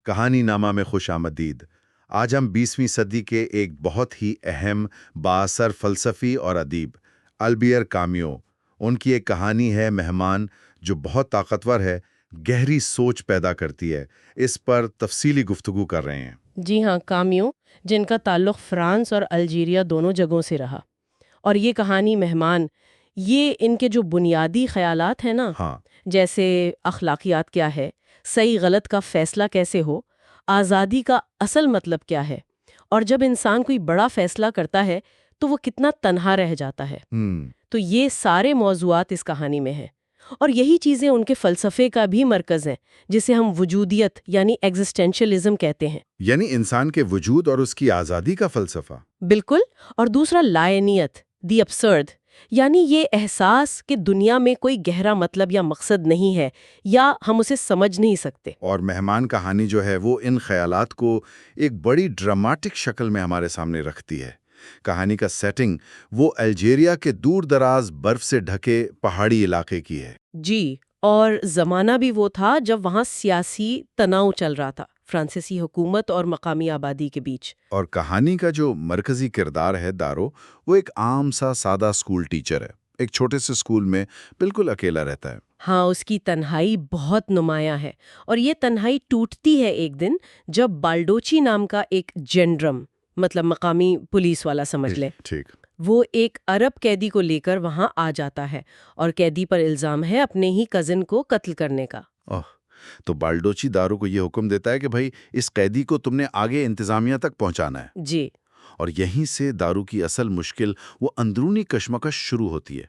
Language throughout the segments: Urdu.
کہانی نامہ میں خوش آمدید۔ آج ہم 20ویں صدی کے ایک بہت ہی اہم بااثر فلسفی اور ادیب البیر کامیو، ان کی ایک کہانی ہے مہمان، جو بہت طاقتور ہے، گہری سوچ پیدا کرتی ہے۔ اس پر تفصیلی گفتگو کر رہے ہیں۔ جی ہاں، کامیو، جن کا تعلق فرانس اور الجیریا دونوں جگہوں سے رہا، اور یہ کہانی مہمان، یہ ان کے جو بنیادی خیالات ہیں نا، ہاں، جیسے اخلاقیات کیا ہے، صحیح غلط کا فیصلہ کیسے ہو، آزادی کا اصل مطلب کیا ہے، اور جب انسان کوئی بڑا فیصلہ کرتا ہے تو وہ کتنا تنہا رہ جاتا ہے، تو یہ سارے موضوعات اس کہانی میں ہیں۔ اور یہی چیزیں ان کے فلسفے کا بھی مرکز ہیں، جسے ہم وجودیت یعنی ایگزسٹینشلزم کہتے ہیں۔ یعنی انسان کے وجود اور اس کی آزادی کا فلسفہ۔ بالکل، اور دوسرا لائنیت، دی ابسرڈ، یعنی یہ احساس کہ دنیا میں کوئی گہرا مطلب یا مقصد نہیں ہے، یا ہم اسے سمجھ نہیں سکتے۔ اور مہمان کہانی جو ہے وہ ان خیالات کو ایک بڑی ڈراماٹک شکل میں ہمارے سامنے رکھتی ہے۔ کہانی کا سیٹنگ وہ الجیریا کے دور دراز برف سے ڈھکے پہاڑی علاقے کی ہے۔ جی، اور زمانہ بھی وہ تھا جب وہاں سیاسی تناؤ چل رہا تھا، فرانسیسی حکومت اور مقامی آبادی کے بیچ۔ اور کہانی کا جو مرکزی کردار ہے دارو، وہ ایک عام سا سادہ اسکول ٹیچر ہے، ایک چھوٹے سے اسکول میں بالکل اکیلا رہتا ہے۔ ہاں، اس کی تنہائی بہت نمایاں ہے، اور یہ تنہائی ٹوٹتی ہے ایک دن جب بالڈوچی نام کا ایک جنڈرم، مطلب مقامی پولیس والا سمجھ لیں، ٹھیک۔ وہ ایک عرب قیدی کو لے کر وہاں آ جاتا ہے، اور قیدی پر الزام ہے اپنے ہی کزن کو قتل کرنے کا۔ تو بالڈوچی دارو کو یہ حکم دیتا ہے کہ بھائی اس قیدی کو تم نے آگے انتظامیہ تک پہنچانا ہے۔ جی، اور یہیں سے دارو کی اصل مشکل، وہ اندرونی کشمکش شروع ہوتی ہے۔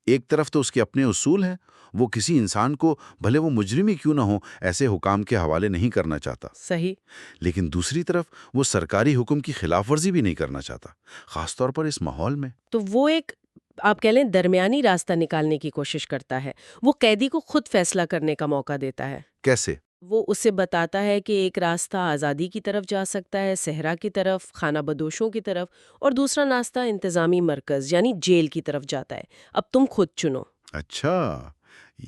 ایک طرف تو اس کے اپنے اصول ہیں، وہ کسی انسان کو بھلے وہ مجرم ہی کیوں نہ ہو ایسے حکام کے حوالے نہیں کرنا چاہتا، صحیح۔ لیکن دوسری طرف وہ سرکاری حکم کی خلاف ورزی بھی نہیں کرنا چاہتا، خاص طور پر اس ماحول میں۔ تو وہ ایک، آپ کہہ لیں، درمیانی راستہ نکالنے کی کوشش کرتا ہے۔ وہ قیدی کو خود فیصلہ کرنے کا موقع دیتا ہے۔ کیسے؟ وہ اسے بتاتا ہے کہ ایک راستہ آزادی کی طرف جا سکتا ہے، صحرا کی طرف، خانہ بدوشوں کی طرف، اور دوسرا راستہ انتظامی مرکز یعنی جیل کی طرف جاتا ہے۔ اب تم خود چنو۔ اچھا،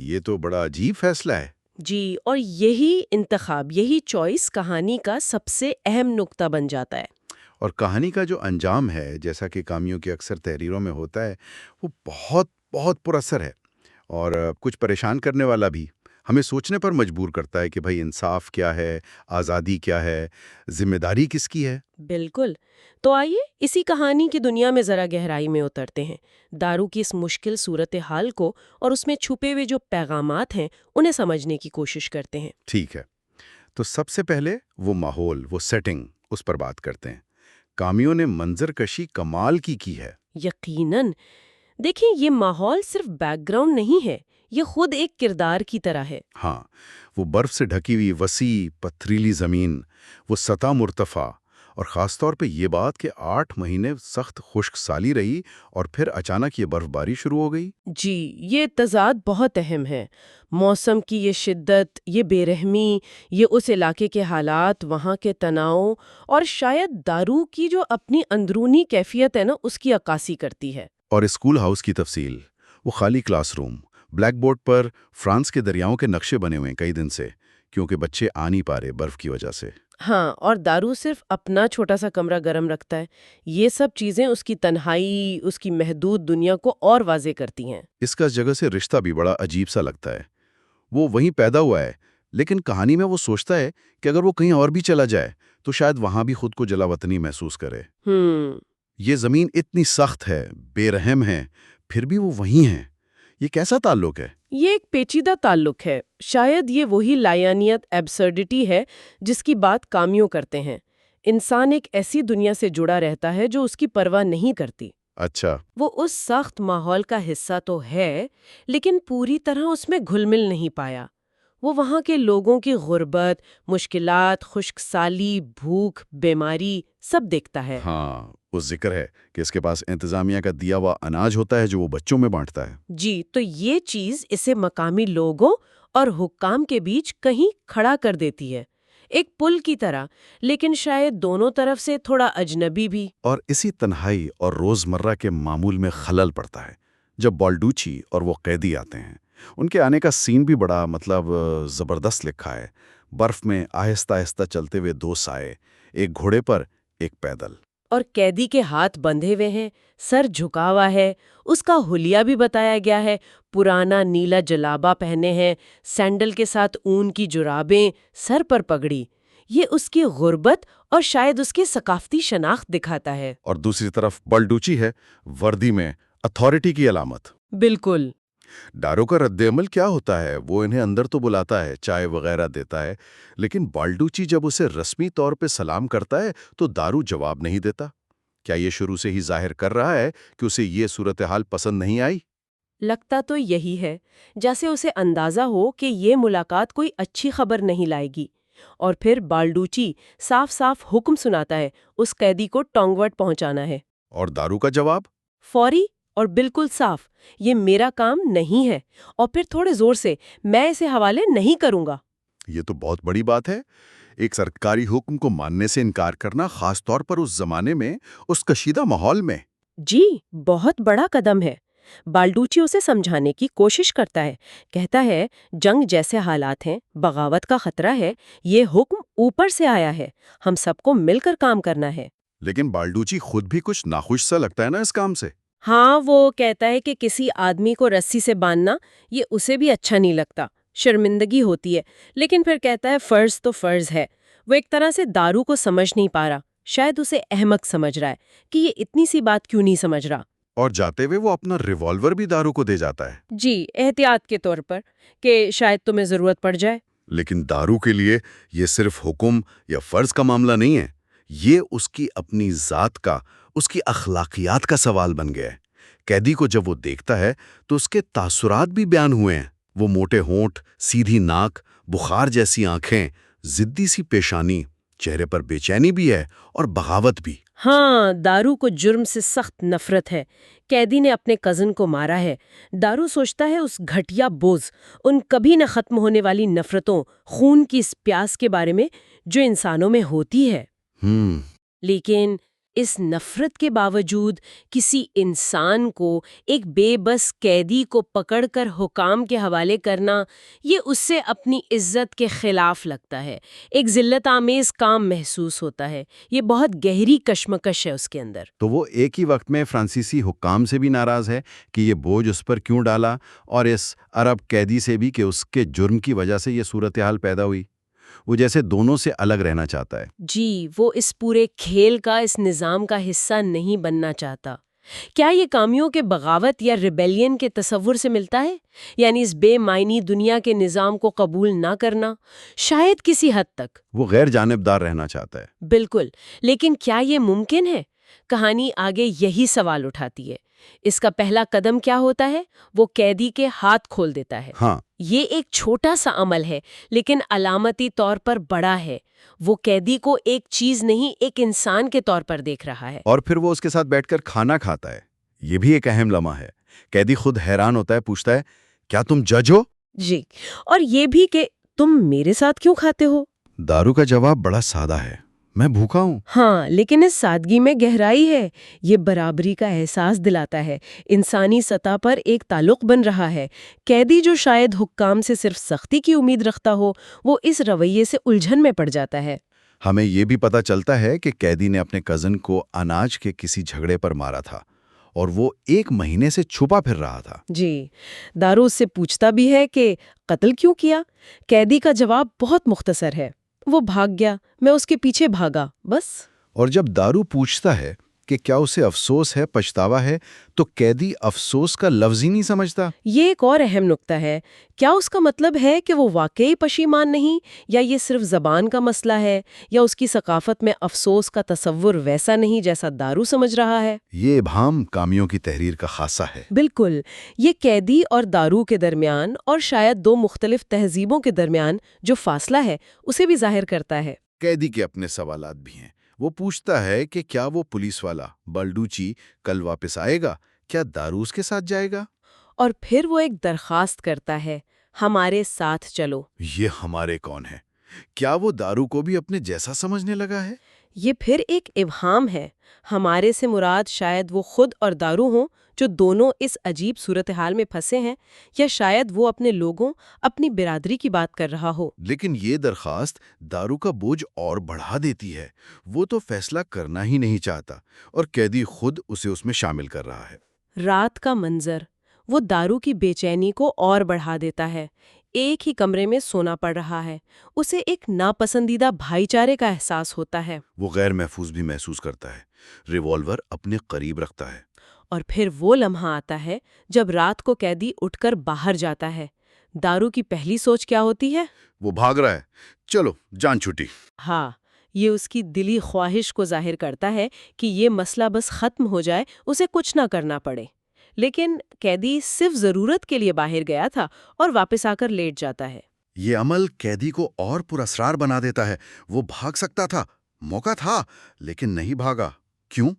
یہ تو بڑا عجیب فیصلہ ہے۔ جی، اور یہی انتخاب، یہی چوائس کہانی کا سب سے اہم نقطہ بن جاتا ہے۔ اور کہانی کا جو انجام ہے، جیسا کہ کامیوں کی اکثر تحریروں میں ہوتا ہے، وہ بہت بہت پر اثر ہے، اور کچھ پریشان کرنے والا بھی۔ ہمیں سوچنے پر مجبور کرتا ہے کہ بھائی انصاف کیا ہے، آزادی کیا ہے، ذمہ داری کس کی ہے۔ بالکل، تو آئیے اسی کہانی کی دنیا میں ذرا گہرائی میں اترتے ہیں، دارو کی اس مشکل صورتحال کو اور اس میں چھپے ہوئے جو پیغامات ہیں انہیں سمجھنے کی کوشش کرتے ہیں۔ ٹھیک ہے، تو سب سے پہلے وہ ماحول، وہ سیٹنگ، اس پر بات کرتے ہیں۔ کامیوں نے منظر کشی کمال کی ہے۔ یقیناً، دیکھیں، یہ ماحول صرف بیک گراؤنڈ نہیں ہے، یہ خود ایک کردار کی طرح ہے۔ ہاں، وہ برف سے ڈھکی ہوئی وسیع پتھریلی زمین، وہ سطح مرتفع، اور خاص طور پہ یہ بات کہ 8 مہینے سخت خشک سالی رہی اور پھر اچانک یہ برف باری شروع ہو گئی۔ جی، یہ تضاد بہت اہم ہے۔ موسم کی یہ شدت، یہ بے رحمی، یہ اس علاقے کے حالات، وہاں کے تناؤ، اور شاید دارو کی جو اپنی اندرونی کیفیت ہے نا، اس کی عکاسی کرتی ہے۔ اور اسکول ہاؤس کی تفصیل، وہ خالی کلاس روم، بلیک بورڈ پر فرانس کے دریاؤں کے نقشے بنے ہوئے ہیں کئی دن سے، کیونکہ بچے آ نہیں پا رہے برف کی وجہ سے۔ ہاں، اور دارو صرف اپنا چھوٹا سا کمرہ گرم رکھتا ہے۔ یہ سب چیزیں اس کی تنہائی، اس کی محدود دنیا کو اور واضح کرتی ہیں۔ اس کا اس جگہ سے رشتہ بھی بڑا عجیب سا لگتا ہے۔ وہ وہیں پیدا ہوا ہے، لیکن کہانی میں وہ سوچتا ہے کہ اگر وہ کہیں اور بھی چلا جائے تو شاید وہاں بھی خود کو جلا وطنی محسوس کرے۔ یہ زمین اتنی سخت ہے، بے رحم ہے، پھر بھی وہ وہیں ہیں۔ یہ کیسا تعلق ہے؟ یہ ایک پیچیدہ تعلق ہے۔ شاید یہ وہی لایانیت، ایبسرڈٹی ہے جس کی بات کامیوں کرتے ہیں۔ انسان ایک ایسی دنیا سے جڑا رہتا ہے جو اس کی پرواہ نہیں کرتی۔ اچھا۔ وہ اس سخت ماحول کا حصہ تو ہے، لیکن پوری طرح اس میں گھل مل نہیں پایا۔ وہ وہاں کے لوگوں کی غربت، مشکلات، خشک سالی، بھوک، بیماری سب دیکھتا ہے۔ ہاں، وہ ذکر ہے کہ اس کے پاس انتظامیہ کا دیا ہوا اناج ہوتا ہے جو وہ بچوں میں بانٹتا ہے۔ جی، تو یہ چیز اسے مقامی لوگوں اور حکام کے بیچ کہیں کھڑا کر دیتی ہے، ایک پل کی طرح، لیکن شاید دونوں طرف سے تھوڑا اجنبی بھی۔ اور اسی تنہائی اور روزمرہ کے معمول میں خلل پڑتا ہے جب بالڈوچی اور وہ قیدی آتے ہیں۔ ان کے آنے کا سین بھی بڑا زبردست لکھا ہے۔ برف میں آہستہ آہستہ چلتے ہوئے دو سائے، ایک گھوڑے پر ایک پیدل۔ اور قیدی کے ہاتھ بندھے ہوئے ہیں، سر جھکا ہوا ہے، اس کا حلیہ بھی بتایا گیا ہے، پرانا نیلا جلابہ پہنے ہیں، سینڈل کے ساتھ اون کی جرابیں، سر پر پگڑی۔ یہ اس کی غربت اور شاید اس کی ثقافتی شناخت دکھاتا ہے۔ اور دوسری طرف بالڈوچی ہے، وردی میں اتھارٹی کی علامت۔ بالکل۔ ڈارو کا رد عمل کیا ہوتا ہے؟ وہ انہیں اندر تو بلاتا ہے، چائے وغیرہ دیتا ہے، لیکن بالڈوچی جب اسے رسمی طور پہ سلام کرتا ہے تو دارو جواب نہیں دیتا۔ کیا یہ شروع سے ہی ظاہر کر رہا ہے کہ اسے یہ صورتحال پسند نہیں آئی؟ لگتا تو یہی ہے، جیسے اسے اندازہ ہو کہ یہ ملاقات کوئی اچھی خبر نہیں لائے گی۔ اور پھر بالڈوچی صاف صاف حکم سناتا ہے، اس قیدی کو ٹونگوٹ پہنچانا ہے۔ اور دارو کا جواب؟ فوری اور بالکل صاف، یہ میرا کام نہیں ہے، اور پھر تھوڑے زور سے، میں اسے حوالے نہیں کروں گا۔ یہ تو بہت بڑی بات ہے، ایک سرکاری حکم کو ماننے سے انکار کرنا، خاص طور پر اس زمانے میں، اس کشیدہ ماحول میں۔ جی، بہت بڑا قدم ہے۔ بالڈوچی اسے سمجھانے کی کوشش کرتا ہے، کہتا ہے جنگ جیسے حالات ہیں، بغاوت کا خطرہ ہے، یہ حکم اوپر سے آیا ہے، ہم سب کو مل کر کام کرنا ہے۔ لیکن بالڈوچی خود بھی کچھ ناخوش سا لگتا ہے نا اس کام سے۔ ہاں، وہ کہتا ہے کہ کسی آدمی کو رسی سے باندھنا یہ اسے بھی اچھا نہیں لگتا، شرمندگی ہوتی ہے، لیکن پھر کہتا ہے فرض تو فرض ہے۔ وہ ایک طرح سے دارو کو سمجھ نہیں پا رہا، شاید اسے احمق سمجھ رہا ہے کہ یہ اتنی سی بات کیوں نہیں سمجھ رہا۔ اور جاتے ہوئے وہ اپنا ریوالور بھی دارو کو دے جاتا ہے۔ جی، احتیاط کے طور پر، کہ شاید تمہیں ضرورت پڑ جائے۔ لیکن دارو کے لیے یہ صرف حکم یا فرض کا معاملہ نہیں ہے، یہ اس کی اپنی ذات کا، اس کی اخلاقیات کا سوال بن گیا ہے۔ قیدی کو جب وہ دیکھتا ہے تو اس کے تاثرات بھی بیان ہوئے ہیں۔ وہ موٹے ہونٹ، سیدھی ناک، بخار جیسی آنکھیں، ضدی سی پیشانی، چہرے پر بے چینی بھی ہے اور بغاوت بھی۔ ہاں، دارو کو جرم سے سخت نفرت ہے۔ قیدی نے اپنے کزن کو مارا ہے۔ دارو سوچتا ہے اس گھٹیا بوجھ، ان کبھی نہ ختم ہونے والی نفرتوں، خون کی اس پیاس کے بارے میں جو انسانوں میں ہوتی ہے۔ لیکن اس نفرت کے باوجود کسی انسان کو، ایک بے بس قیدی کو پکڑ کر حکام کے حوالے کرنا، یہ اس سے اپنی عزت کے خلاف لگتا ہے، ایک ذلت آمیز کام محسوس ہوتا ہے۔ یہ بہت گہری کشمکش ہے اس کے اندر۔ تو وہ ایک ہی وقت میں فرانسیسی حکام سے بھی ناراض ہے کہ یہ بوجھ اس پر کیوں ڈالا، اور اس عرب قیدی سے بھی کہ اس کے جرم کی وجہ سے یہ صورتحال پیدا ہوئی۔ وہ جیسے دونوں سے الگ رہنا چاہتا ہے۔ جی، وہ اس پورے کھیل کا، اس نظام کا حصہ نہیں بننا چاہتا۔ کیا یہ کامیوں کے بغاوت یا ریبیلین کے تصور سے ملتا ہے؟ یعنی اس بے معنی دنیا کے نظام کو قبول نہ کرنا؟ شاید کسی حد تک۔ وہ غیر جانبدار رہنا چاہتا ہے۔ بالکل، لیکن کیا یہ ممکن ہے؟ کہانی آگے یہی سوال اٹھاتی ہے۔ اس کا پہلا قدم کیا ہوتا ہے؟ وہ قیدی کے ہاتھ کھول دیتا ہے۔ ہاں، یہ ایک چھوٹا سا عمل ہے، لیکن علامتی طور پر بڑا ہے۔ وہ قیدی کو ایک چیز نہیں، ایک انسان کے طور پر دیکھ رہا ہے۔ اور پھر وہ اس کے ساتھ بیٹھ کر کھانا کھاتا ہے۔ یہ بھی ایک اہم لمحہ ہے۔ قیدی خود حیران ہوتا ہے، پوچھتا ہے کیا تم جج ہو؟ جی، اور یہ بھی کہ تم میرے ساتھ کیوں کھاتے ہو؟ دارو کا جواب بڑا سادہ ہے، میں بھوکا ہوں۔ ہاں، لیکن اس سادگی میں گہرائی ہے۔ یہ برابری کا احساس دلاتا ہے، انسانی سطح پر ایک تعلق بن رہا ہے۔ قیدی جو شاید حکام سے صرف سختی کی امید رکھتا ہو، وہ اس رویے سے الجھن میں پڑ جاتا ہے۔ ہمیں یہ بھی پتہ چلتا ہے کہ قیدی نے اپنے کزن کو اناج کے کسی جھگڑے پر مارا تھا، اور وہ 1 مہینے سے چھپا پھر رہا تھا۔ جی، دارو اس سے پوچھتا بھی ہے کہ قتل کیوں کیا؟ قیدی کا جواب بہت مختصر ہے، وہ بھاگ گیا، میں اس کے پیچھے بھاگا، بس۔ اور جب دارو پوچھتا ہے کہ کیا اسے افسوس ہے، پچھتاوا ہے، تو قیدی افسوس کا لفظ ہی نہیں سمجھتا۔ یہ ایک اور اہم نکتہ ہے۔ کیا اس کا مطلب ہے کہ وہ واقعی پشیمان نہیں، یا یہ صرف زبان کا مسئلہ ہے، یا اس کی ثقافت میں افسوس کا تصور ویسا نہیں جیسا دارو سمجھ رہا ہے؟ یہ ابہام کامیوں کی تحریر کا خاصہ ہے۔ بالکل، یہ قیدی اور دارو کے درمیان، اور شاید 2 مختلف تہذیبوں کے درمیان جو فاصلہ ہے، اسے بھی ظاہر کرتا ہے۔ قیدی کے اپنے سوالات بھی ہیں۔ وہ پوچھتا ہے کہ کیا وہ پولیس والا بالڈوچی کل واپس آئے گا؟ کیا دارو اس کے ساتھ جائے گا؟ اور پھر وہ ایک درخواست کرتا ہے، ہمارے ساتھ چلو۔ یہ ہمارے کون ہے؟ کیا وہ دارو کو بھی اپنے جیسا سمجھنے لگا ہے؟ یہ پھر ایک ابہام ہے. ہمارے سے مراد شاید وہ خود اور دارو ہوں جو دونوں اس عجیب صورتحال میں پھنسے ہیں، یا شاید وہ اپنے لوگوں، اپنی برادری کی بات کر رہا ہو. لیکن یہ درخواست دارو کا بوجھ اور بڑھا دیتی ہے. وہ تو فیصلہ کرنا ہی نہیں چاہتا اور قیدی خود اسے اس میں شامل کر رہا ہے. رات کا منظر وہ دارو کی بے چینی کو اور بڑھا دیتا ہے. ایک ہی کمرے میں سونا پڑ رہا ہے. اسے ایک ناپسندیدہ بھائی چارے کا احساس ہوتا ہے. وہ غیر محفوظ بھی محسوس کرتا ہے. ریوالور اپنے قریب رکھتا ہے. اور پھر وہ لمحہ آتا ہے جب رات کو قیدی اٹھ کر باہر جاتا ہے. دارو کی پہلی سوچ کیا ہوتی ہے؟ وہ بھاگ رہا ہے. چلو جان چھٹی. ہاں، یہ اس کی دلی خواہش کو ظاہر کرتا ہے کہ یہ مسئلہ بس ختم ہو جائے، اسے کچھ نہ کرنا پڑے. لیکن قیدی صرف ضرورت کے لیے باہر گیا تھا اور واپس آ کر لیٹ جاتا ہے. یہ عمل قیدی کو اور پراسرار بنا دیتا ہے. وہ بھاگ سکتا تھا، موقع تھا، لیکن نہیں بھاگا. کیوں؟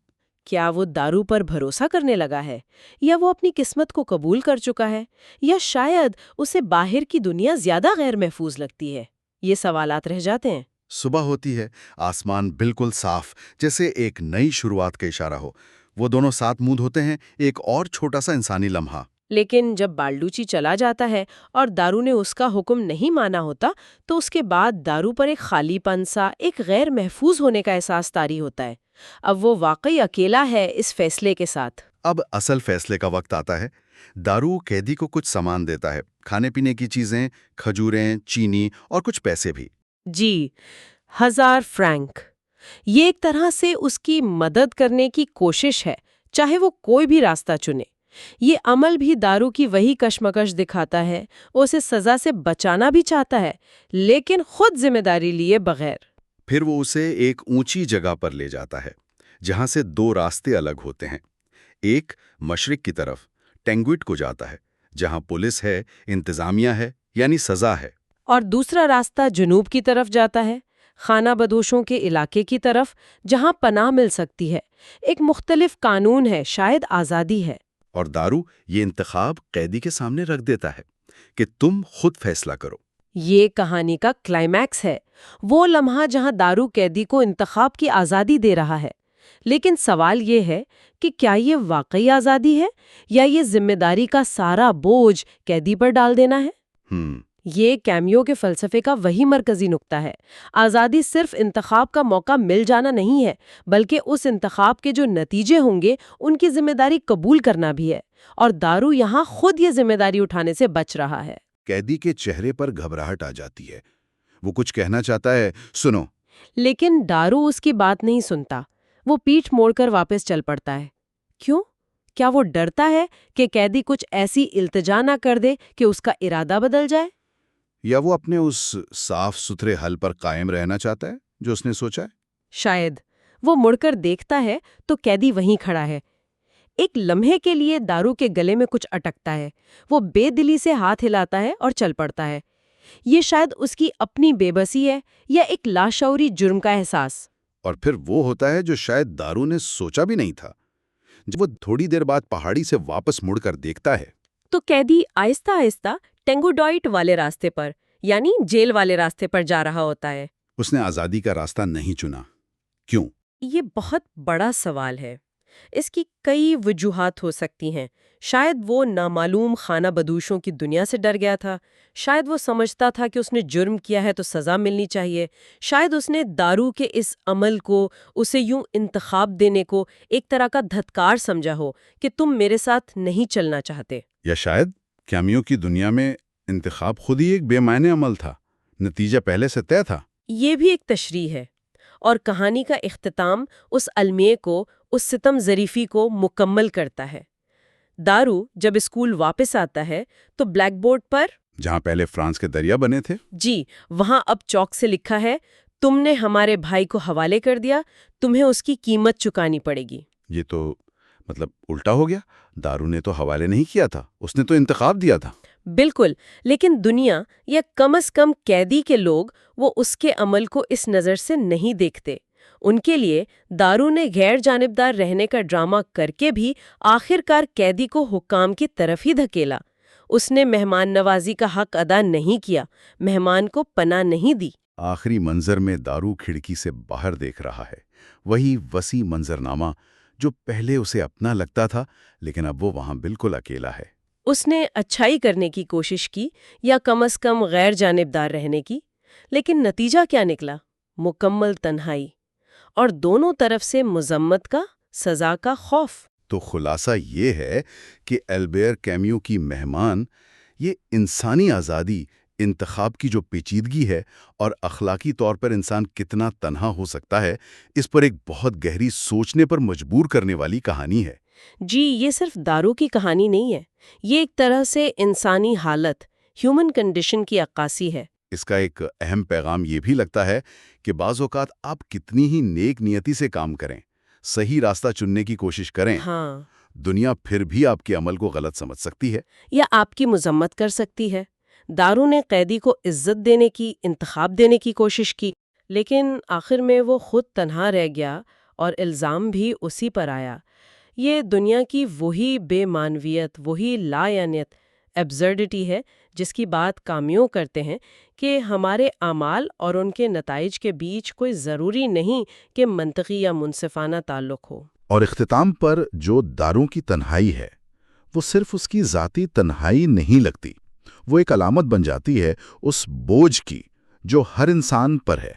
کیا وہ دارو پر بھروسہ کرنے لگا ہے، یا وہ اپنی قسمت کو قبول کر چکا ہے، یا شاید اسے باہر کی دنیا زیادہ غیر محفوظ لگتی ہے؟ یہ سوالات رہ جاتے ہیں. صبح ہوتی ہے. آسمان بالکل صاف، جیسے ایک نئی شروعات کا اشارہ ہو. وہ دونوں ساتھ منہ دھوتے ہیں. ایک اور چھوٹا سا انسانی لمحہ. لیکن جب بالڈوچی چلا جاتا ہے اور دارو نے اس کا حکم نہیں مانا ہوتا، تو اس کے بعد دارو پر ایک خالی پن سا، ایک غیر محفوظ ہونے کا احساس طاری ہوتا ہے. اب وہ واقعی اکیلا ہے اس فیصلے کے ساتھ. اب اصل فیصلے کا وقت آتا ہے. دارو قیدی کو کچھ سامان دیتا ہے. کھانے پینے کی چیزیں، کھجوریں، چینی اور کچھ پیسے بھی. جی، 1000 فرینک. یہ ایک طرح سے اس کی مدد کرنے کی کوشش ہے، چاہے وہ کوئی بھی راستہ چنے. یہ عمل بھی دارو کی وہی کشمکش دکھاتا ہے. وہ اسے سزا سے بچانا بھی چاہتا ہے، لیکن خود ذمہ داری لیے بغیر. پھر وہ اسے ایک اونچی جگہ پر لے جاتا ہے، جہاں سے دو راستے الگ ہوتے ہیں. ایک مشرق کی طرف ٹینگوٹ کو جاتا ہے، جہاں پولیس ہے، انتظامیہ ہے، یعنی سزا ہے. اور دوسرا راستہ جنوب کی طرف جاتا ہے، خانہ بدوشوں کے علاقے کی طرف، جہاں پناہ مل سکتی ہے. ایک مختلف قانون ہے، شاید آزادی ہے. اور دارو یہ انتخاب قیدی کے سامنے رکھ دیتا ہے کہ تم خود فیصلہ کرو. یہ کہانی کا کلائمیکس ہے، وہ لمحہ جہاں دارو قیدی کو انتخاب کی آزادی دے رہا ہے. لیکن سوال یہ ہے کہ کیا یہ واقعی آزادی ہے، یا یہ ذمہ داری کا سارا بوجھ قیدی پر ڈال دینا ہے؟ یہ کیمیو کے فلسفے کا وہی مرکزی نقطہ ہے. آزادی صرف انتخاب کا موقع مل جانا نہیں ہے، بلکہ اس انتخاب کے جو نتیجے ہوں گے ان کی ذمہ داری قبول کرنا بھی ہے. اور دارو یہاں خود یہ ذمہ داری اٹھانے سے بچ رہا ہے. قیدی کے چہرے پر گھبراہٹ آ جاتی ہے. وہ کچھ کہنا چاہتا ہے، سنو. لیکن دارو اس کی بات نہیں سنتا. وہ پیٹھ موڑ کر واپس چل پڑتا ہے. کیوں؟ کیا وہ ڈرتا ہے کہ قیدی کچھ ایسی التجا نہ کر دے کہ اس کا ارادہ بدل جائے؟ یا وہ اپنے اس صاف ستھرے حل پر قائم رہنا چاہتا ہے جو اس نے سوچا ہے؟ شاید. وہ مڑ کر دیکھتا ہے تو قیدی وہیں کھڑا ہے. ایک لمحے کے لیے دارو کے گلے میں کچھ اٹکتا ہے. وہ بے دلی سے ہاتھ ہلاتا ہے اور چل پڑتا ہے. یہ شاید اس کی اپنی بے بسی ہے، یا ایک لاشعوری جرم کا احساس. اور پھر وہ ہوتا ہے جو شاید دارو نے سوچا بھی نہیں تھا. جب وہ تھوڑی دیر بعد پہاڑی سے واپس مڑ کر دیکھتا ہے تو قیدی آہستہ آہستہ ٹینگوڈائٹ والے راستے پر، یعنی جیل والے راستے پر جا رہا ہوتا ہے. اس نے آزادی کا راستہ نہیں چنا. کیوں؟ یہ بہت بڑا سوال ہے. اس کی کئی وجوہات ہو سکتی ہیں. شاید وہ نامعلوم خانہ بدوشوں کی دنیا سے ڈر گیا تھا. شاید وہ سمجھتا تھا کہ اس نے جرم کیا ہے تو سزا ملنی چاہیے. شاید اس نے دارو کے اس عمل کو، اسے یوں انتخاب دینے کو، ایک طرح کا دھتکار سمجھا ہو کہ تم میرے ساتھ نہیں چلنا چاہتے. یا شاید کیمیو کی دنیا میں انتخاب خود ہی ایک بے معنی عمل تھا. نتیجہ پہلے سے طے تھا. یہ بھی ایک تشریح ہے. اور کہانی کا اختتام اس المیے کو، اس ستم ظریفی کو مکمل کرتا ہے. دارو جب اسکول واپس آتا ہے تو بلیک بورڈ پر، جہاں پہلے فرانس کے دریا بنے تھے، جی وہاں اب چاک سے لکھا ہے، تم نے ہمارے بھائی کو حوالے کر دیا، تمہیں اس کی قیمت چکانی پڑے گی. یہ تو مطلب الٹا ہو گیا. دارو نے تو حوالے نہیں کیا تھا، اس نے تو انتخاب دیا تھا. بالکل. لیکن دنیا، یا کم از کم قیدی کے لوگ، وہ اس کے عمل کو اس نظر سے نہیں دیکھتے. ان کے لیے دارو نے غیر جانبدار رہنے کا ڈرامہ کر کے بھی آخر کار قیدی کو حکام کی طرف ہی دھکیلا. اس نے مہمان نوازی کا حق ادا نہیں کیا، مہمان کو پناہ نہیں دی. آخری منظر میں دارو کھڑکی سے باہر دیکھ رہا ہے. وہی وسیع منظرنامہ جو پہلے اسے اپنا لگتا تھا، لیکن اب وہ وہاں بالکل اکیلا ہے۔ اس نے اچھائی کرنے کی کوشش کی یا کم از کم غیر جانبدار رہنے کی، لیکن نتیجہ کیا نکلا؟ مکمل تنہائی، اور دونوں طرف سے مذمت کا، سزا کا خوف۔ تو خلاصہ یہ ہے کہ البیر کیمیو کی مہمان یہ انسانی آزادی، انتخاب کی جو پیچیدگی ہے اور اخلاقی طور پر انسان کتنا تنہا ہو سکتا ہے، اس پر ایک بہت گہری سوچنے پر مجبور کرنے والی کہانی ہے۔ جی، یہ صرف دارو کی کہانی نہیں ہے، یہ ایک طرح سے انسانی حالت، ہیومن کنڈیشن کی عکاسی ہے۔ اس کا ایک اہم پیغام یہ بھی لگتا ہے کہ بعض اوقات آپ کتنی ہی نیک نیتی سے کام کریں، صحیح راستہ چننے کی کوشش کریں، ہاں، دنیا پھر بھی آپ کے عمل کو غلط سمجھ سکتی ہے۔ یا آپ کی مذمت کر سکتی ہے۔ دارو نے قیدی کو عزت دینے کی، انتخاب دینے کی کوشش کی، لیکن آخر میں وہ خود تنہا رہ گیا اور الزام بھی اسی پر آیا۔ یہ دنیا کی وہی بے معنویت، وہی لا یعنیت، ایبزرڈٹی ہے جس کی بات کامیو کرتے ہیں کہ ہمارے اعمال اور ان کے نتائج کے بیچ کوئی ضروری نہیں کہ منطقی یا منصفانہ تعلق ہو۔ اور اختتام پر جو داروں کی تنہائی ہے، وہ صرف اس کی ذاتی تنہائی نہیں لگتی، وہ ایک علامت بن جاتی ہے اس بوجھ کی جو ہر انسان پر ہے،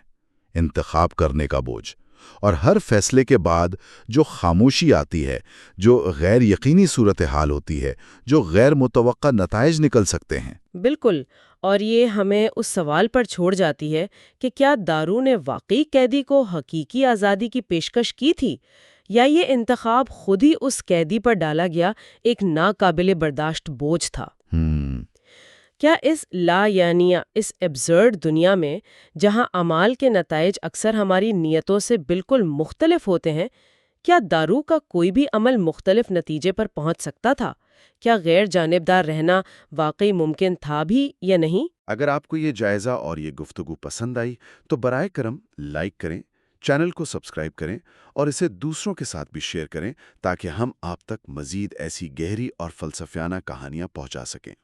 انتخاب کرنے کا بوجھ، اور ہر فیصلے کے بعد جو خاموشی آتی ہے، جو غیر یقینی صورتحال ہوتی ہے، جو غیر متوقع نتائج نکل سکتے ہیں۔ بالکل، اور یہ ہمیں اس سوال پر چھوڑ جاتی ہے کہ کیا دارو نے واقعی قیدی کو حقیقی آزادی کی پیشکش کی تھی، یا یہ انتخاب خود ہی اس قیدی پر ڈالا گیا ایک ناقابل برداشت بوجھ تھا؟ کیا اس لا یعنی اس ایبزرڈ دنیا میں، جہاں اعمال کے نتائج اکثر ہماری نیتوں سے بالکل مختلف ہوتے ہیں، کیا دارو کا کوئی بھی عمل مختلف نتیجے پر پہنچ سکتا تھا؟ کیا غیر جانبدار رہنا واقعی ممکن تھا بھی یا نہیں؟ اگر آپ کو یہ جائزہ اور یہ گفتگو پسند آئی تو برائے کرم لائک کریں، چینل کو سبسکرائب کریں اور اسے دوسروں کے ساتھ بھی شیئر کریں تاکہ ہم آپ تک مزید ایسی گہری اور فلسفیانہ کہانیاں پہنچا سکیں۔